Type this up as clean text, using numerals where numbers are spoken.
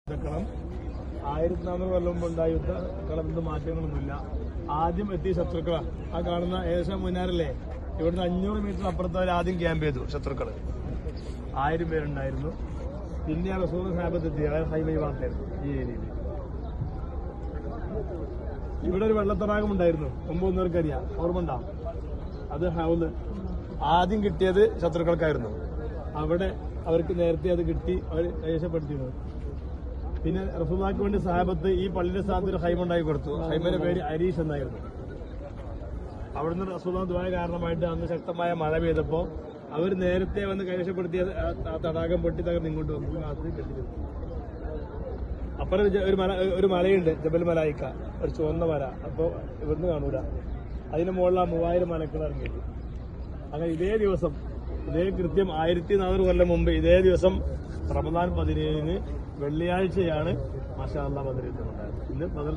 യുദ്ധക്കളം 1400 കൊല്ലം മുമ്പുണ്ടായ യുദ്ധക്കളത്തിൽ മാറ്റങ്ങളൊന്നുമില്ല. ആദ്യം എത്തിയ ശത്രുക്കളാണ് ആ കാണുന്ന ഏകദേശം മുന്നാറല്ലേ. ഇവിടുന്ന് 500 മീറ്റർ അപ്പുറത്ത് അവർ ആദ്യം ക്യാമ്പ് ചെയ്തു. ശത്രുക്കള് 1000 പേരുണ്ടായിരുന്നു. പിന്നെ റസൂൽ സാഹിബത്ത് എത്തി. അതായത് ഹൈവേ ഭാഗത്തായിരുന്നു ഈ ഏരിയയിൽ. ഇവിടെ ഒരു വെള്ളത്തടാകം ഉണ്ടായിരുന്നു, മുമ്പ് ഒന്നവർക്കറിയാം, ഓർമ്മ ഉണ്ടാവും. അത് ഹൗല് ആദ്യം കിട്ടിയത് ശത്രുക്കൾക്കായിരുന്നു. അവിടെ അവർക്ക് നേരത്തെ അത് കിട്ടി, അവർ കൈവശപ്പെടുത്തിയിരുന്നു. പിന്നെ റസൂലുള്ളാഹിക്ക് വേണ്ടി സഹാബത്ത് ഈ പള്ളിയുടെ സ്ഥാനത്ത് ഒരു ഹൈമ ഉണ്ടാക്കി കൊടുത്തു. ഹൈമയുടെ പേര് അരീഷ് എന്നായിരുന്നു. അവിടുന്ന് റസൂലുള്ളാഹി ദുആ കാരണമായിട്ട് അന്ന് ശക്തമായ മഴ പെയ്തപ്പോൾ അവർ നേരത്തെ വന്ന് കൈവശപ്പെടുത്തിയ ആ തടാകം പൊട്ടി തകർന്ന് ഇങ്ങോട്ട് വന്നു. അത് കെട്ടിയിരുന്നു. അപ്പുറം ഒരു മലയുണ്ട്, ജബൽ മലായിക്ക, ഒരു ചുവന്ന മല. അപ്പോൾ ഇവിടുന്ന് കാണൂല. അതിന് മുകളിൽ 3000 മലക്കൾ ഇറങ്ങിയിട്ട്. അങ്ങനെ ഇതേ ദിവസം, ഇതേ കൃത്യം 1400 കൊല്ലം മുമ്പ് ഇതേ ദിവസം റമദാൻ 17-ന് വെള്ളിയാഴ്ചയാണ് മാഷാ അല്ലാഹ് ബദർ യുദ്ധം ഉണ്ടായത്. ഇന്ന് ബദർ